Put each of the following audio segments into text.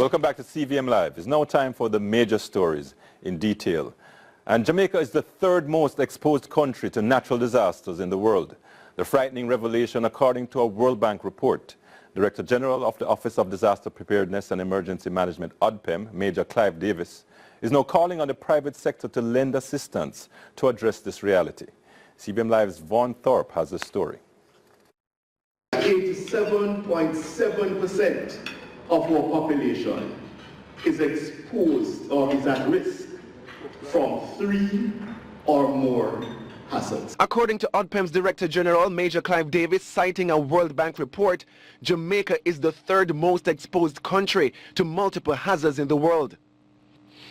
Welcome back to CVM Live. It's now time for the major stories in detail. And Jamaica is the third most exposed country to natural disasters in the world. The frightening revelation according to a World Bank report. Director General of the Office of Disaster Preparedness and Emergency Management, ODPEM, Major Clive Davis, is now calling on the private sector to lend assistance to address this reality. CVM Live's Vaughn Thorpe has the story. 87.7% of our population is exposed or is at risk from 3 or more hazards. According to ODPEM's Director General, Major Clive Davis, citing a World Bank report, Jamaica is the third most exposed country to multiple hazards in the world.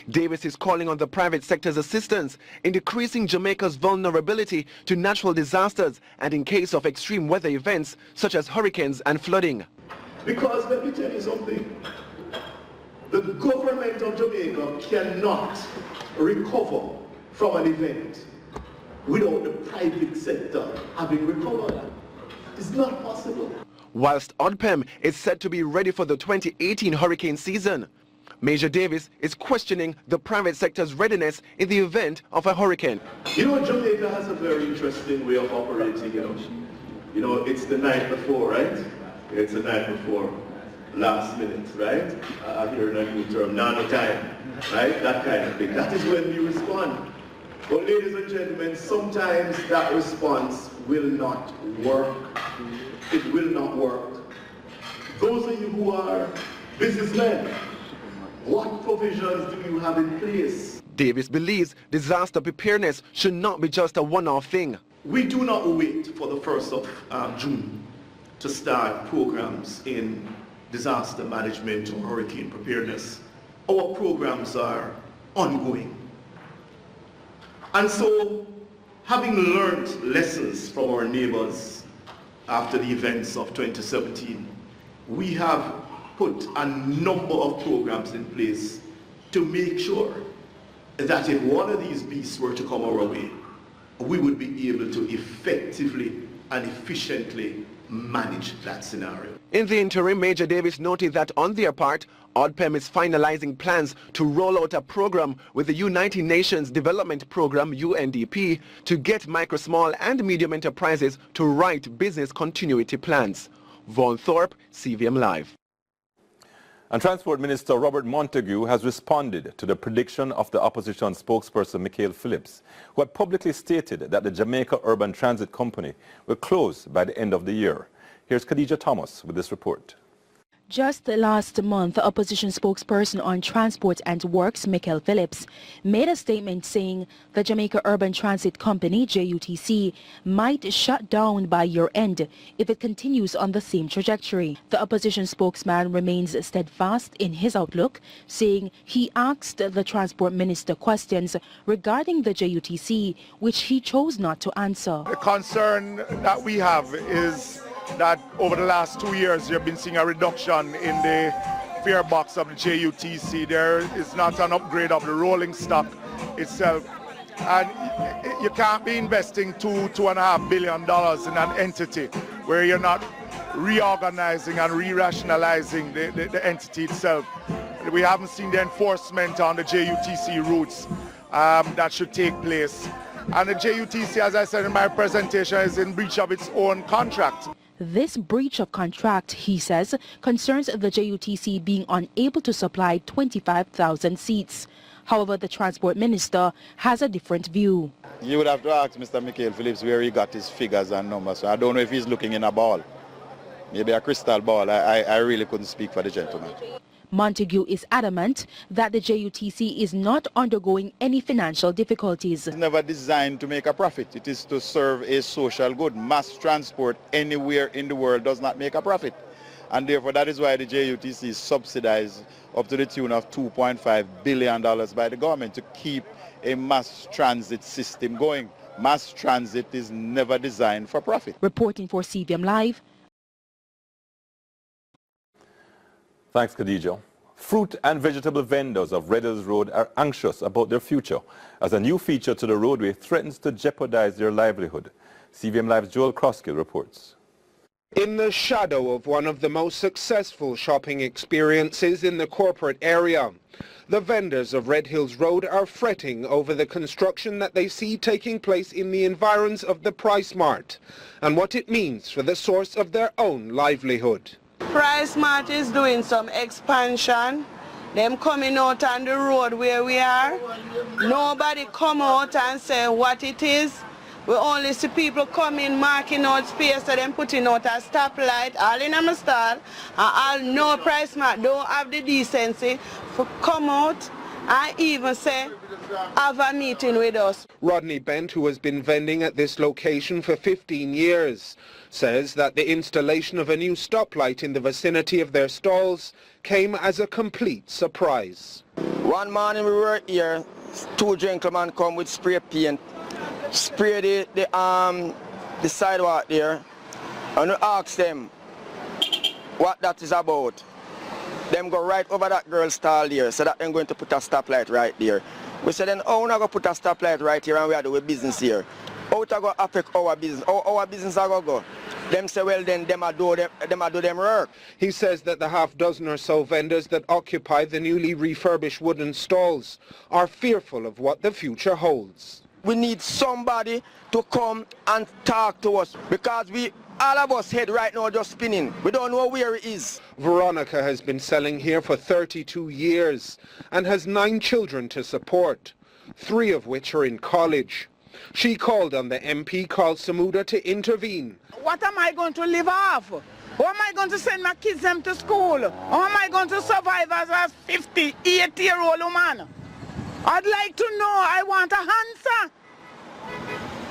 Davis is calling on the private sector's assistance in decreasing Jamaica's vulnerability to natural disasters and in case of extreme weather events such as hurricanes and flooding. Because let me tell you something, the government of Jamaica cannot recover from an event without the private sector having recovered. It's not possible. Whilst ODPEM is said to be ready for the 2018 hurricane season, Major Davis is questioning the private sector's readiness in the event of a hurricane. You know, Jamaica has a very interesting way of operating, You know, it's the night before, right? It's the night before, last minute, right? I hear a new term, nano time, right? That kind of thing. That is when we respond. But ladies and gentlemen, sometimes that response will not work. It will not work. Those of you who are businessmen, what provisions do you have in place? Davis believes disaster preparedness should not be just a one-off thing. We do not wait for the 1st of June to start programs in disaster management or hurricane preparedness. Our programs are ongoing. And so, having learned lessons from our neighbors after the events of 2017, we have put a number of programs in place to make sure that if one of these beasts were to come our way, we would be able to effectively and efficiently manage that scenario. In the interim, Major Davis noted that on their part, ODPEM is finalizing plans to roll out a program with the United Nations Development Program, UNDP, to get micro, small and medium enterprises to write business continuity plans. Vaughn Thorpe, CVM Live. And Transport Minister Robert Montague has responded to the prediction of the opposition spokesperson Michael Phillips, who had publicly stated that the Jamaica Urban Transit Company will close by the end of the year. Here's Khadija Thomas with this report. Just last month, opposition spokesperson on Transport and Works, Michael Phillips, made a statement saying the Jamaica Urban Transit Company, JUTC, might shut down by year-end if it continues on the same trajectory. The opposition spokesman remains steadfast in his outlook, saying he asked the Transport Minister questions regarding the JUTC, which he chose not to answer. The concern that we have is that over the last 2 years you've been seeing a reduction in the fare box of the JUTC. There is not an upgrade of the rolling stock itself. And you can't be investing $2.5 billion in an entity where you're not reorganizing and re-rationalizing the entity itself. We haven't seen the enforcement on the JUTC routes that should take place. And the JUTC, as I said in my presentation, is in breach of its own contract. This breach of contract, he says, concerns the JUTC being unable to supply 25,000 seats. However, the Transport Minister has a different view. You would have to ask Mr. Michael Phillips where he got his figures and numbers. So I don't know if he's looking in a ball, maybe a crystal ball. I really couldn't speak for the gentleman. Montague is adamant that the JUTC is not undergoing any financial difficulties. It's never designed to make a profit. It is to serve a social good. Mass transport anywhere in the world does not make a profit. And therefore that is why the JUTC is subsidized up to the tune of $2.5 billion by the government to keep a mass transit system going. Mass transit is never designed for profit. Reporting for CVM Live. Thanks, Khadija. Fruit and vegetable vendors of Red Hills Road are anxious about their future as a new feature to the roadway threatens to jeopardize their livelihood. CVM Live's Joel Croskill reports. In the shadow of one of the most successful shopping experiences in the corporate area, the vendors of Red Hills Road are fretting over the construction that they see taking place in the environs of the Price Mart and what it means for the source of their own livelihood. Price Mart is doing some expansion. Them coming out on the road where we are. Nobody come out and say what it is. We only see people coming, marking out space, so them putting out a stoplight, all in a stall, and all no Price Mart don't have the decency to come out and even say, have a meeting with us. Rodney Bent, who has been vending at this location for 15 years, says that the installation of a new stoplight in the vicinity of their stalls came as a complete surprise. One morning we were here, two gentlemen come with spray paint, spray the sidewalk there, and we asked them what that is about. Them go right over that girl's stall there, so that they're going to put a stoplight right there. We said, then how we not going to put a stoplight right here and we are doing business here? How it going to affect our business? How our business are going to go? Them say, well, then them do them work. He says that the half dozen or so vendors that occupy the newly refurbished wooden stalls are fearful of what the future holds. We need somebody to come and talk to us because all of us head right now just spinning. We don't know where it is. Veronica has been selling here for 32 years and has 9 children to support, 3 of which are in college. She called on the MP, Carl Samuda, to intervene. What am I going to live off? How am I going to send my kids them to school? How am I going to survive as a 58-year-old woman? I'd like to know, I want an answer.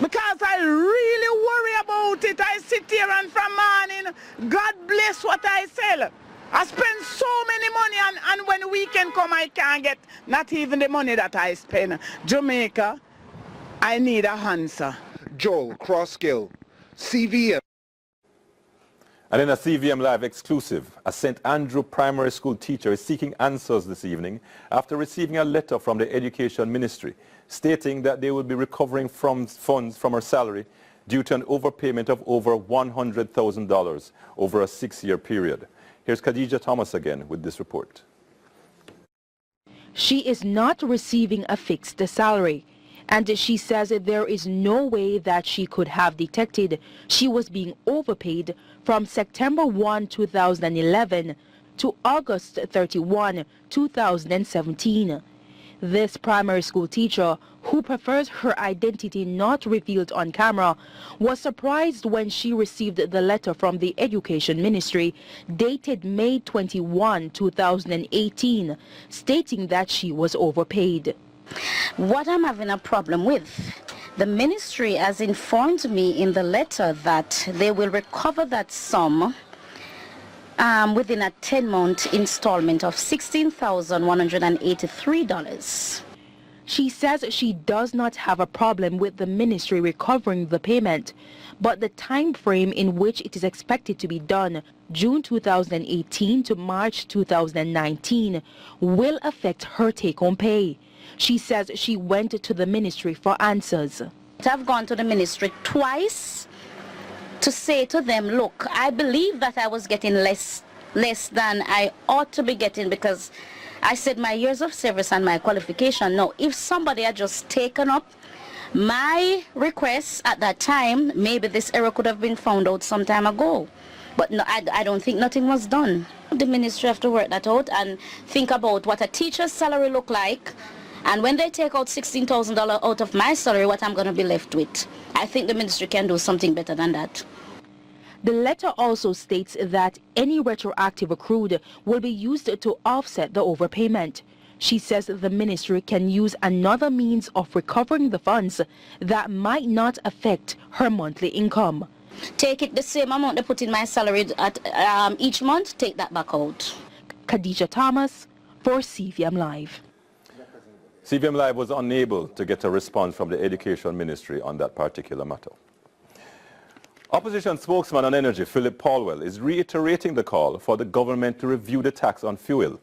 Because I really worry about it. I sit here and from morning, God bless what I sell. I spend so many money and when the weekend come, I can't get not even the money that I spend. Jamaica, I need an answer. Joel Crossgill, CVM. And in a CVM Live exclusive, a St. Andrew Primary School teacher is seeking answers this evening after receiving a letter from the Education Ministry stating that they will be recovering funds from her salary due to an overpayment of over $100,000 over a 6-year period. Here's Khadija Thomas again with this report. She is not receiving a fixed salary, and she says that there is no way that she could have detected she was being overpaid from September 1, 2011 to August 31, 2017. This primary school teacher, who prefers her identity not revealed on camera, was surprised when she received the letter from the Education Ministry dated May 21, 2018, stating that she was overpaid. What I'm having a problem with, the ministry has informed me in the letter that they will recover that sum within a 10-month installment of $16,183. She says she does not have a problem with the ministry recovering the payment, but the time frame in which it is expected to be done, June 2018 to March 2019, will affect her take-home pay. She says she went to the ministry for answers. I've gone to the ministry twice to say to them, look, I believe that I was getting less than I ought to be getting because I said my years of service and my qualification. Now, if somebody had just taken up my request at that time, maybe this error could have been found out some time ago. But no, I don't think nothing was done. The ministry have to work that out and think about what a teacher's salary look like. And when they take out $16,000 out of my salary, what I'm going to be left with. I think the ministry can do something better than that. The letter also states that any retroactive accrued will be used to offset the overpayment. She says the ministry can use another means of recovering the funds that might not affect her monthly income. Take it the same amount they put in my salary at each month, take that back out. Khadija Thomas for CVM Live. CVM Live was unable to get a response from the Education Ministry on that particular matter. Opposition spokesman on energy, Philip Paulwell, is reiterating the call for the government to review the tax on fuel.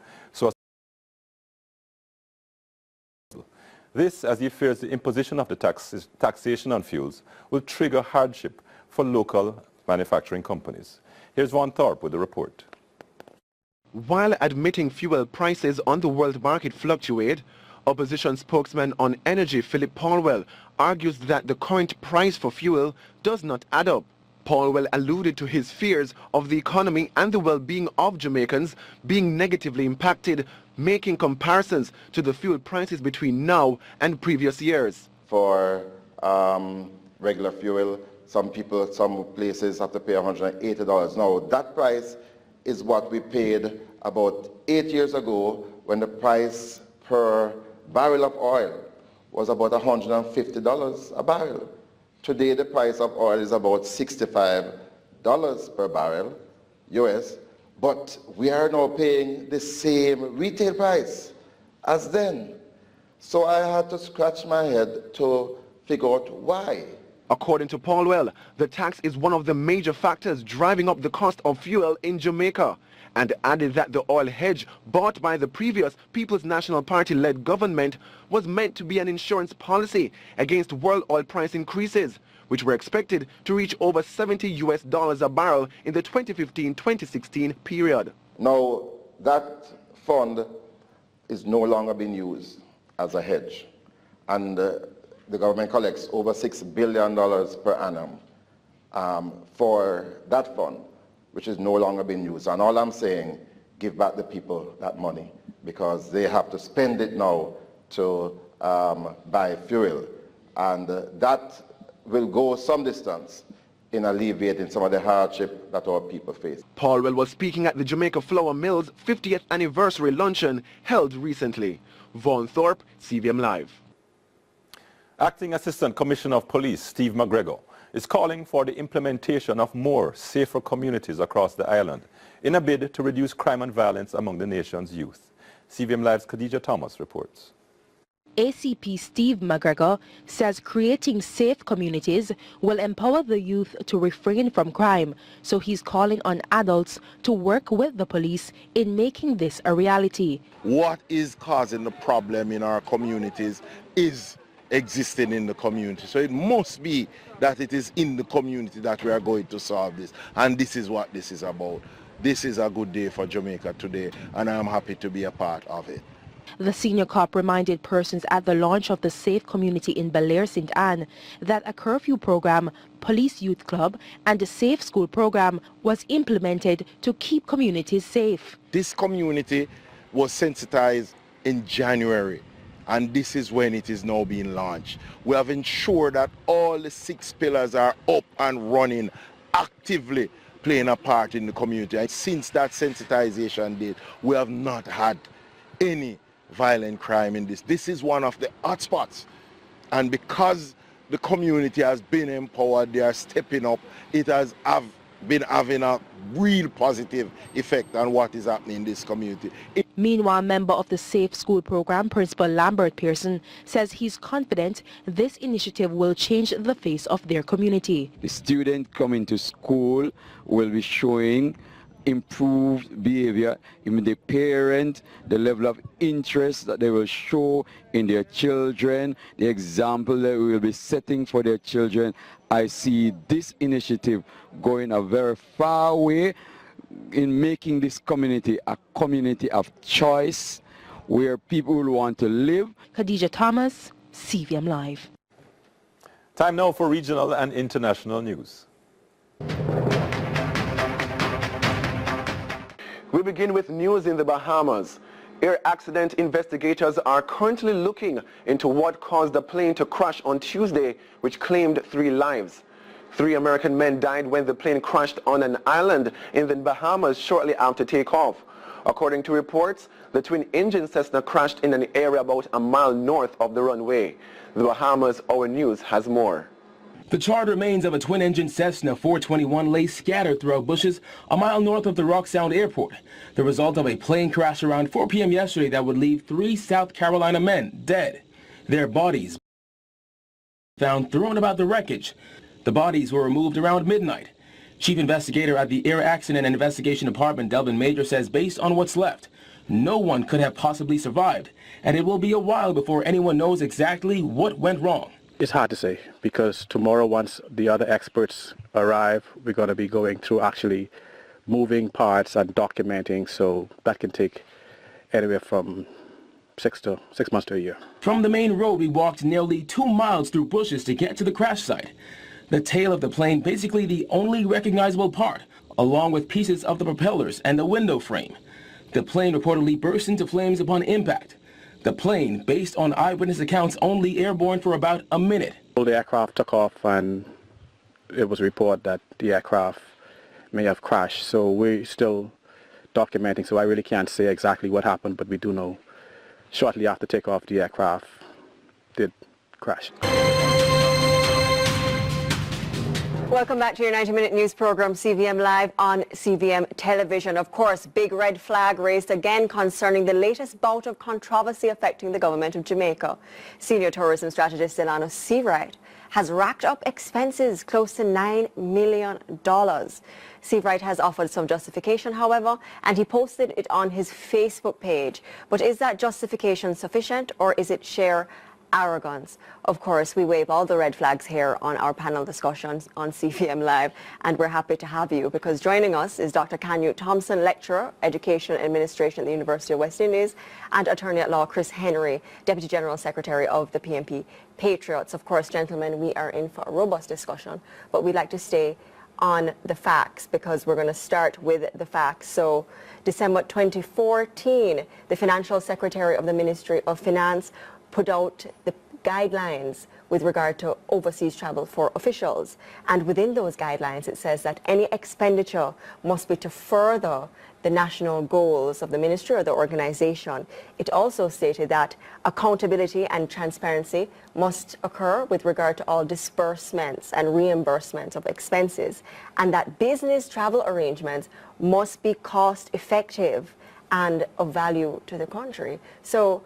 This, as he fears the imposition of the taxation on fuels will trigger hardship for local manufacturing companies. Here's Von Thorpe with the report. While admitting fuel prices on the world market fluctuate, opposition spokesman on energy Philip Paulwell argues that the current price for fuel does not add up. Paulwell alluded to his fears of the economy and the well-being of Jamaicans being negatively impacted, making comparisons to the fuel prices between now and previous years. For regular fuel, some places have to pay $180. Now, that price is what we paid about 8 years ago when the price per barrel of oil was about $150 a barrel. Today, the price of oil is about $65 per barrel, US, but we are now paying the same retail price as then. So I had to scratch my head to figure out why. According to Paulwell, the tax is one of the major factors driving up the cost of fuel in Jamaica, and added that the oil hedge bought by the previous People's National Party-led government was meant to be an insurance policy against world oil price increases, which were expected to reach over $70 a barrel in the 2015-2016 period. Now, that fund is no longer being used as a hedge, and the government collects over $6 billion per annum for that fund, which is no longer being used. And all I'm saying, give back the people that money, because they have to spend it now to buy fuel. And that will go some distance in alleviating some of the hardship that our people face. Paulwell was speaking at the Jamaica Flour Mill's 50th anniversary luncheon held recently. Von Thorpe, CVM Live. Acting Assistant Commissioner of Police Steve McGregor is calling for the implementation of more safer communities across the island in a bid to reduce crime and violence among the nation's youth. CVM Live's Khadija Thomas reports. ACP Steve McGregor says creating safe communities will empower the youth to refrain from crime, so he's calling on adults to work with the police in making this a reality. What is causing the problem in our communities is existing in the community. So it must be that it is in the community that we are going to solve this. And this is what this is about. This is a good day for Jamaica today, and I am happy to be a part of it. The senior cop reminded persons at the launch of the Safe Community in Belair St. Anne that a curfew program, police youth club and the Safe School program was implemented to keep communities safe. This community was sensitized in January, and this is when it is now being launched. We have ensured that all the 6 pillars are up and running, actively playing a part in the community. And since that sensitization date, we have not had any violent crime in this. This is one of the hotspots, and because the community has been empowered, they are stepping up, it has been having a real positive effect on what is happening in this community. Meanwhile, member of the Safe School program, Principal Lambert Pearson, says he's confident this initiative will change the face of their community. The student coming to school will be showing improved behavior, even the parent, the level of interest that they will show in their children, the example that we will be setting for their children. I see this initiative going a very far way in making this community a community of choice where people will want to live. Khadija Thomas, CVM Live. Time now for regional and international news. We begin with news in the Bahamas. Air accident investigators are currently looking into what caused the plane to crash on Tuesday, which claimed 3 lives. 3 American men died when the plane crashed on an island in the Bahamas shortly after takeoff. According to reports, the twin-engine Cessna crashed in an area about a mile north of the runway. The Bahamas Our News has more. The charred remains of a twin-engine Cessna 421 lay scattered throughout bushes a mile north of the Rock Sound Airport, the result of a plane crash around 4 p.m. yesterday that would leave 3 South Carolina men dead. Their bodies found thrown about the wreckage. The bodies were removed around midnight. Chief investigator at the Air Accident and Investigation Department, Delvin Major, says based on what's left, no one could have possibly survived, and it will be a while before anyone knows exactly what went wrong. It's hard to say because tomorrow, once the other experts arrive, we're going to be going through actually moving parts and documenting, so that can take anywhere from 6 months to a year. From the main road, we walked nearly 2 miles through bushes to get to the crash site. The tail of the plane, basically the only recognizable part, along with pieces of the propellers and the window frame. The plane reportedly burst into flames upon impact. The plane, based on eyewitness accounts, only airborne for about a minute. The aircraft took off and it was reported that the aircraft may have crashed. So we're still documenting, so I really can't say exactly what happened, but we do know shortly after takeoff the aircraft did crash. Welcome back to your 90-minute news program, CVM Live on CVM Television. Of course, big red flag raised again concerning the latest bout of controversy affecting the government of Jamaica. Senior tourism strategist Delano Seawright has racked up expenses close to $9 million. Seawright has offered some justification, however, and he posted it on his Facebook page. But is that justification sufficient, or is it sheer arrogance? Of course, we wave all the red flags here on our panel discussions on CVM Live, and we're happy to have you because joining us is Dr. Canute Thompson, lecturer, Education and Administration at the University of West Indies, and Attorney at Law Chris Henry, Deputy General Secretary of the PNP Patriots. Of course, gentlemen, we are in for a robust discussion, but we'd like to stay on the facts because we're going to start with the facts. So, December 2014, the Financial Secretary of the Ministry of Finance put out the guidelines with regard to overseas travel for officials. And within those guidelines, it says that any expenditure must be to further the national goals of the ministry or the organization. It also stated that accountability and transparency must occur with regard to all disbursements and reimbursements of expenses, and that business travel arrangements must be cost effective and of value to the country. So,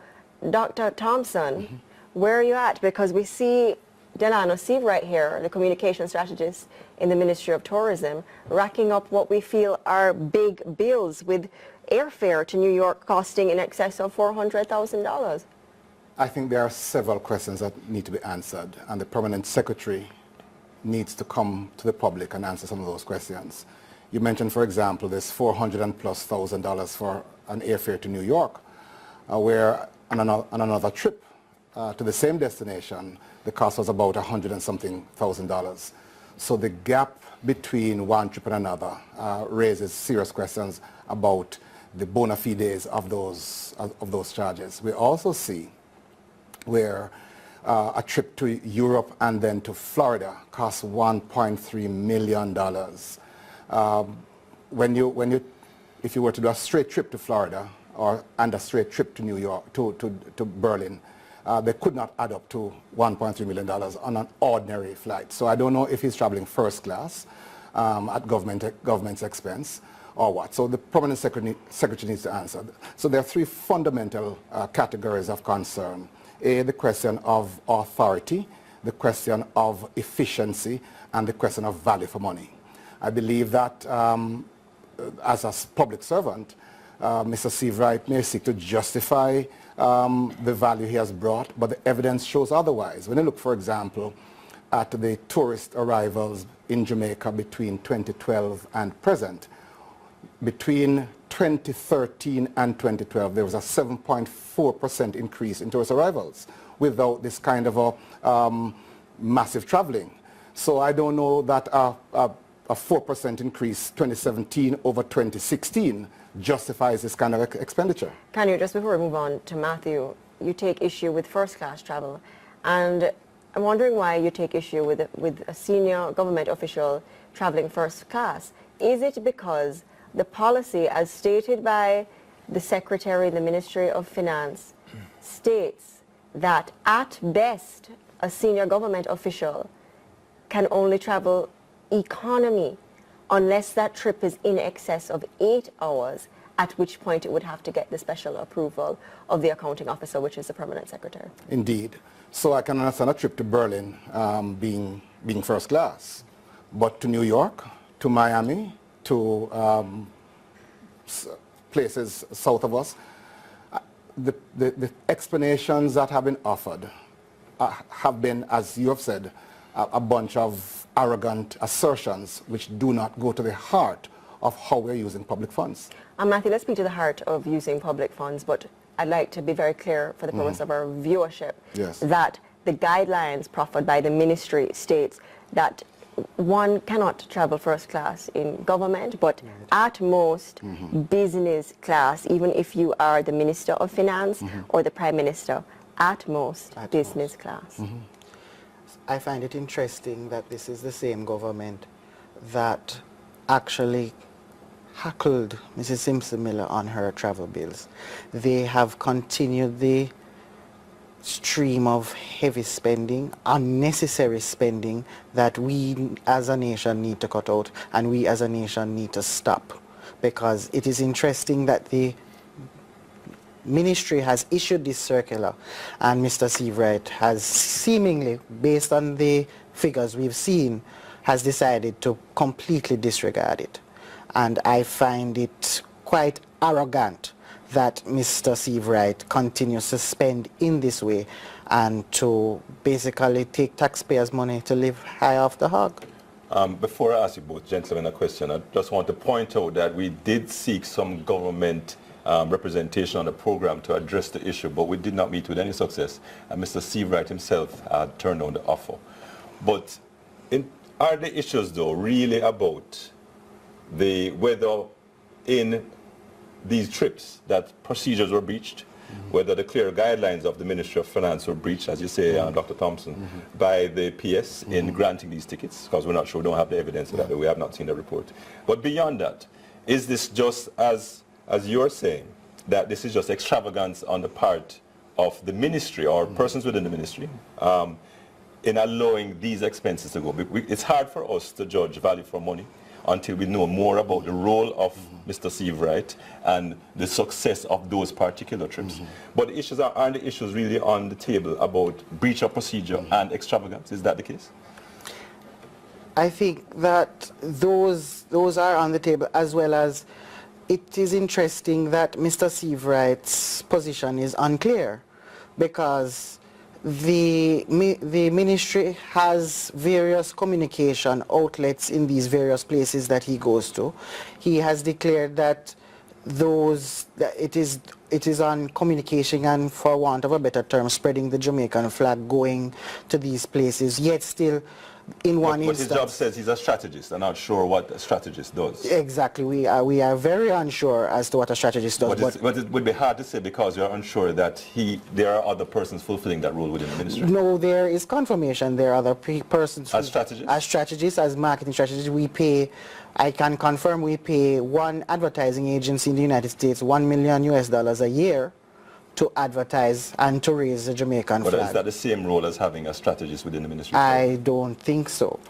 Dr. Thompson, where are you at? Because we see Delano Seawright here, the communication strategist in the Ministry of Tourism, racking up what we feel are big bills with airfare to New York costing in excess of $400,000. I think there are several questions that need to be answered, and the permanent secretary needs to come to the public and answer some of those questions. You mentioned, for example, this $400,000+ for an airfare to New York, where on another trip to the same destination, the cost was about $100,000 and something. So the gap between one trip and another raises serious questions about the bona fides of those charges. We also see where a trip to Europe and then to Florida costs $1.3 million. If you were to do a straight trip to Florida and a straight trip to New York, to Berlin, they could not add up to $1.3 million on an ordinary flight. So I don't know if he's traveling first class at government's expense or what. So the permanent secretary needs to answer. So there are three fundamental categories of concern. A, the question of authority, the question of efficiency, and the question of value for money. I believe that as a public servant, Mr. Seawright may seek to justify the value he has brought, but the evidence shows otherwise. When you look, for example, at the tourist arrivals in Jamaica between 2012 and present, between 2013 and 2012, there was a 7.4% increase in tourist arrivals without this kind of a massive traveling. So I don't know that a 4% increase 2017 over 2016 justifies this kind of expenditure. Can you, just before we move on to Matthew, you take issue with first-class travel, and I'm wondering why you take issue with a senior government official traveling first class. Is it because the policy, as stated by the Secretary in the Ministry of Finance, states that at best a senior government official can only travel economy unless that trip is in excess of 8 hours, at which point it would have to get the special approval of the accounting officer, which is the permanent secretary? Indeed. So I can understand a trip to Berlin being first class, but to New York, to Miami, to places south of us, the explanations that have been offered have been, as you have said, a bunch of arrogant assertions which do not go to the heart of how we're using public funds. Matthew, let's speak to the heart of using public funds, but I'd like to be very clear for the purpose of our viewership that the guidelines proffered by the ministry states that one cannot travel first class in government, but at most business class, even if you are the Minister of Finance or the Prime Minister, at most business class. I find it interesting that this is the same government that actually heckled Mrs. Simpson Miller on her travel bills. They have continued the stream of heavy spending, unnecessary spending that we as a nation need to cut out and we as a nation need to stop. Because it is interesting that the ministry has issued this circular and Mr. Seabright has seemingly, based on the figures we've seen, has decided to completely disregard it. And I find it quite arrogant that Mr. Seabright continues to spend in this way and to basically take taxpayers' money to live high off the hog. Before I ask you both gentlemen a question, I just want to point out that we did seek some government representation on the program to address the issue, but we did not meet with any success, and Mr. Seabright himself turned down the offer. But are the issues, though, really about whether in these trips that procedures were breached, whether the clear guidelines of the Ministry of Finance were breached, as you say, Dr. Thompson, by the PS in granting these tickets, because we're not sure, we don't have the evidence of that, we have not seen the report. But beyond that, is this just as you're saying, that this is just extravagance on the part of the ministry or persons within the ministry in allowing these expenses to go? It's hard for us to judge value for money until we know more about the role of Mr. Seabright and the success of those particular trips. But the issues aren't the issues really on the table about breach of procedure and extravagance? Is that the case? I think that those are on the table, as well as it is interesting that Mr. Seabright's position is unclear, because the ministry has various communication outlets in these various places that he goes to. He has declared that it is on communication and, for want of a better term, spreading the Jamaican flag going to these places, yet still in one instance. But his job says he's a strategist. I'm not sure what a strategist does. Exactly. We are very unsure as to what a strategist does. But it would be hard to say, because you're unsure that there are other persons fulfilling that role within the ministry. No, there is confirmation. There are other persons. As strategists? As strategists, as marketing strategists, we pay, I can confirm we pay one advertising agency in the United States $1 million a year to advertise and to raise the Jamaican flag. But is that the same role as having a strategist within the ministry? I don't think so.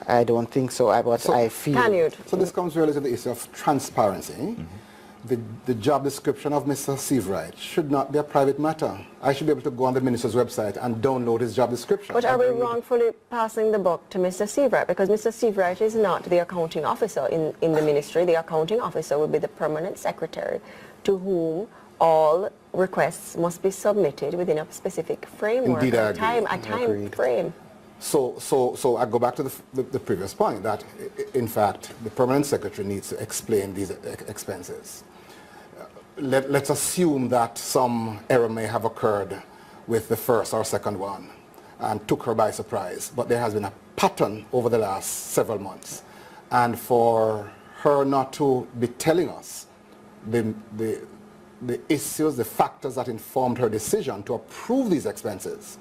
I don't think so, but I feel... So this comes really to the issue of transparency. The job description of Mr. Seabright should not be a private matter. I should be able to go on the minister's website and download his job description. But are we wrongfully passing the buck to Mr. Seabright? Because Mr. Seabright is not the accounting officer in the ministry. The accounting officer will be the permanent secretary, to whom all requests must be submitted within a specific framework. Indeed, I agree. A time frame. So I go back to the previous point that, in fact, the permanent secretary needs to explain these expenses. Let's assume that some error may have occurred with the first or second one and took her by surprise, but there has been a pattern over the last several months. And for her not to be telling us the issues, the factors that informed her decision to approve these expenses,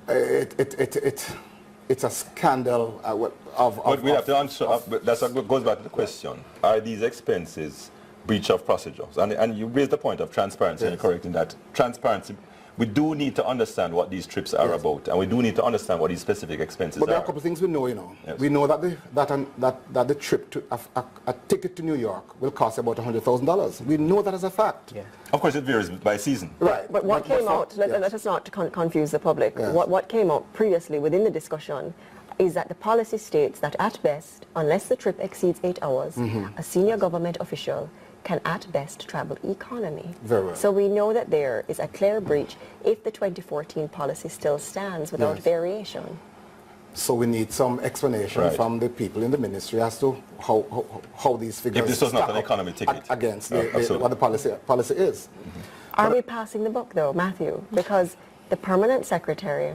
it's a scandal But we have to answer, that goes back to the question, are these expenses breach of procedures? And you raised the point of transparency, and you're correct in that. Transparency, we do need to understand what these trips are about, and we do need to understand what these specific expenses But there are a couple of things we know, Yes. We know that the trip to a ticket to New York will cost about $100,000. We know that as a fact. Yeah. Of course, it varies by season. Right. But what came out, let us not confuse the public. Yes. What came out previously within the discussion is that the policy states that at best, unless the trip exceeds 8 hours, a senior government official can at best trouble economy. Very well. So we know that there is a clear breach if the 2014 policy still stands without variation. So we need some explanation from the people in the ministry as to how these figures if this was not an economy ticket against what the policy is. Are we passing the buck though, Matthew? Because the permanent secretary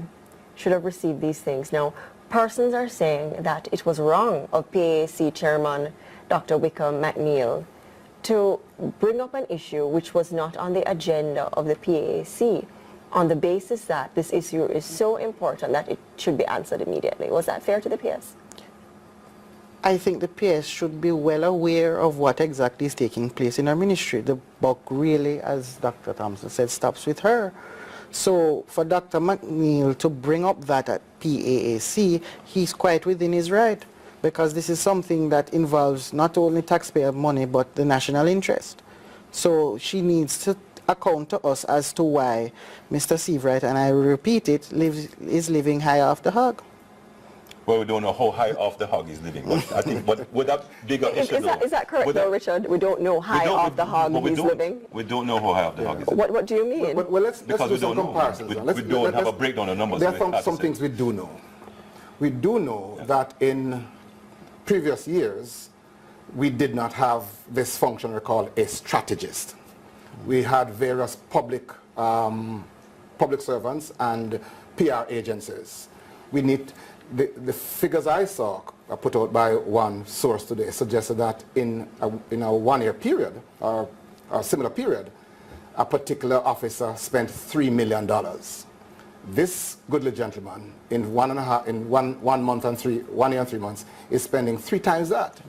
should have received these things. Now, persons are saying that it was wrong of PAC chairman Dr. Wickham McNeil to bring up an issue which was not on the agenda of the PAC on the basis that this issue is so important that it should be answered immediately. Was that fair to the PS? I think the PS should be well aware of what exactly is taking place in our ministry. The buck really, as Dr. Thompson said, stops with her. So for Dr. McNeil to bring up that at PAAC, he's quite within his right, because this is something that involves not only taxpayer money but the national interest. So she needs to account to us as to why Mr. Seabright, and I will repeat it, is living high off the hog. Well, we don't know how high off the hog he's living. But I think with that bigger issue, is that correct, though, Richard? We don't know high off the hog he's living. We don't know how high off the hog he's living. What do you mean? Well, let's do some comparisons. We don't have a breakdown of numbers. There are some things we do know. We do know that in previous years, we did not have this function called a strategist. We had various public servants and PR agencies. We need the figures I saw put out by one source today suggested that in a 1 year period or a similar period, a particular officer spent $3 million. This goodly gentleman in 1 year and 3 months is spending 3 times that.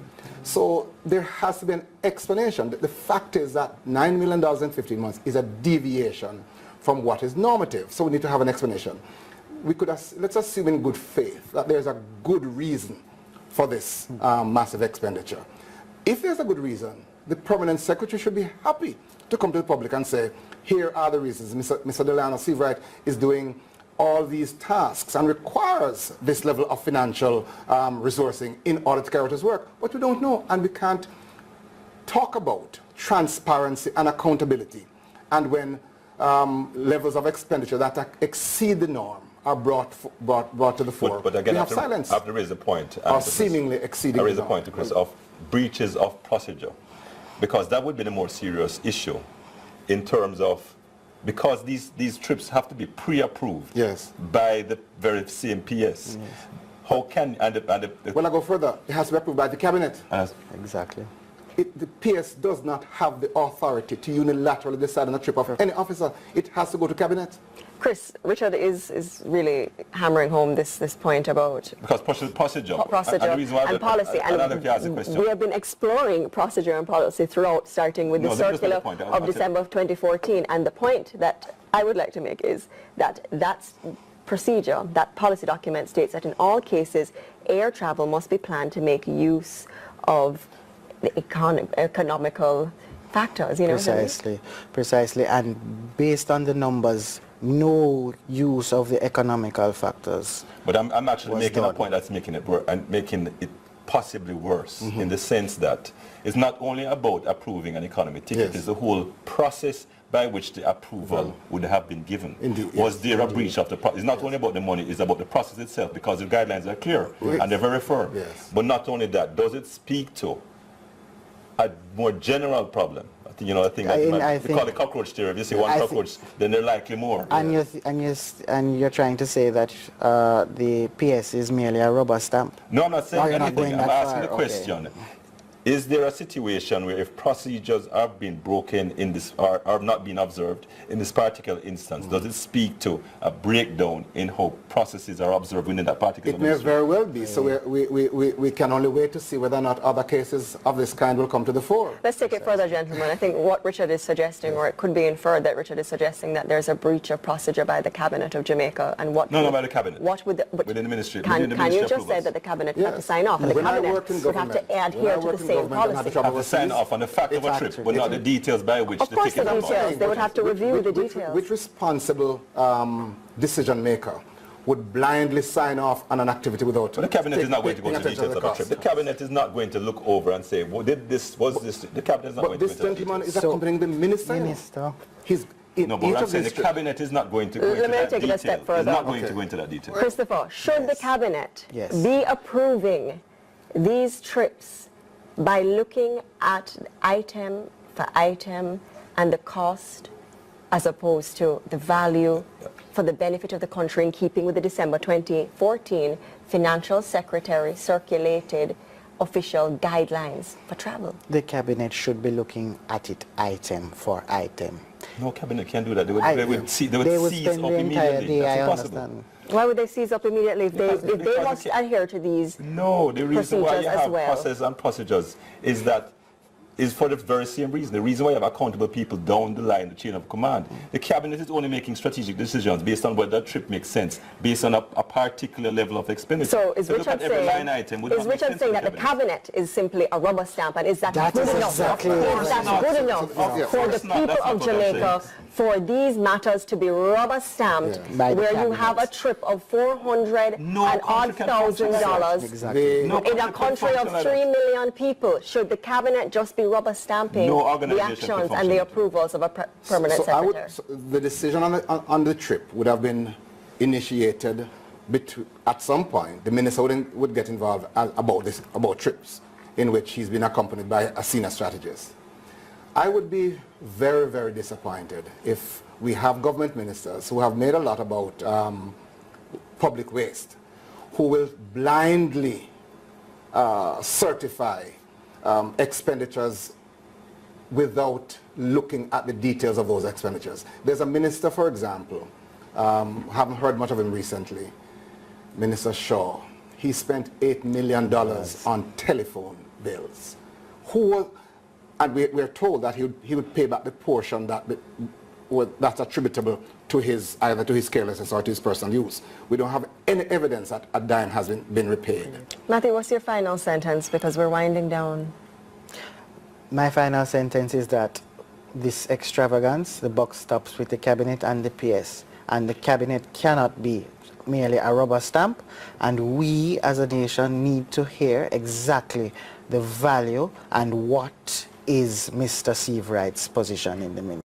So there has to be an explanation. The fact is that $9 million in 15 months is a deviation from what is normative. So we need to have an explanation. Let's assume in good faith that there's a good reason for this massive expenditure. If there's a good reason, the permanent secretary should be happy to come to the public and say, here are the reasons. Mr. Delano Seabright is doing all these tasks and requires this level of financial resourcing in order to carry out his work. But we don't know, and we can't talk about transparency and accountability. And when levels of expenditure that exceed the norm are brought to the fore, but again, we have silence. I have to raise the point. Or seemingly exceeding I raise the point, Chris, of breaches of procedure, because that would be the more serious issue in terms of, because these trips have to be pre-approved by the very same PS. How can, well, I go further. It has to be approved by the cabinet. Exactly. The PS does not have the authority to unilaterally decide on a trip of any officer. It has to go to cabinet. Chris, Richard is really hammering home this point about because procedure and policy, and we have been exploring procedure and policy throughout, starting with the circular of December of 2014. And the point that I would like to make is that that's procedure, that policy document states that in all cases, air travel must be planned to make use of the economical factors. You know, precisely, and based on the numbers, no use of the economical factors. But I'm actually making a point that's making it possibly worse, in the sense that it's not only about approving an economy ticket, it's the whole process by which the approval would have been given. Indeed, was there a breach of the process? It's not only about the money, it's about the process itself, because the guidelines are clear and they're very firm. But not only that, does it speak to a more general problem? You know, I think we call it cockroach theory. If you see one cockroach, then there are likely more. And you're trying to say that the PS is merely a rubber stamp? No, I'm not saying anything. I'm asking the question. Is there a situation where if procedures are being broken in this or are not being observed in this particular instance, does it speak to a breakdown in how processes are observed within that particular It may very well be. So we can only wait to see whether or not other cases of this kind will come to the fore. Let's take it further, gentlemen. I think what Richard is suggesting, or it could be inferred that Richard is suggesting that there's a breach of procedure by the Cabinet of Jamaica. And what? No, by the Cabinet. What would within the ministry? Can you just say that the Cabinet have to sign off, and the Cabinet would have to adhere to the same policy? Have to sign off on the fact of a trip, but not the details by which the ticket is bought. They would have to review the details. Which responsible decision maker would blindly sign off on an activity without... But the cabinet is not going to go into the details of the trip. The cabinet is not going to look over and say, well, did this, was this... The cabinet is not going to go into the details. But this gentleman is accompanying the minister. No, but I'm saying the cabinet is not going to go into that detail. Let me take it a step further. It's not going to go into that detail. Christopher, should the cabinet be approving these trips by looking at item for item and the cost as opposed to the value for the benefit of the country in keeping with the December 2014 Financial Secretary circulated official guidelines for travel? The cabinet should be looking at it item for item. No cabinet can do that. They would seize up immediately. That's impossible. Why would they seize up immediately if they must adhere to these No, the reason why you have well? process and procedures is for the very same reason. The reason why you have accountable people down the line, the chain of command. The cabinet is only making strategic decisions based on whether that trip makes sense, based on a particular level of expenditure. So is Richard saying that the cabinet is simply a rubber stamp, and is that good enough? Is that good enough for the people of Jamaica for these matters to be rubber stamped, where you have a trip of $400,000 in a country of 3 million people? Should the cabinet just be rubber stamping the actions and the approvals of a permanent secretary? The decision on the trip would have been initiated at some point. The minister would get involved about trips in which he's been accompanied by a senior strategist. I would be very, very disappointed if we have government ministers who have made a lot about public waste, who will blindly certify expenditures without looking at the details of those expenditures. There's a minister, for example, haven't heard much of him recently, Minister Shaw. He spent $8 million on telephone bills. And we're told that he would pay back the portion that's attributable to either to his carelessness or to his personal use. We don't have any evidence that a dime has been repaid. Matthew, what's your final sentence, because we're winding down? My final sentence is that this extravagance, the buck stops with the cabinet and the PS, and the cabinet cannot be merely a rubber stamp, and we as a nation need to hear exactly the value and what is Mr. Seavright's position in the ministry.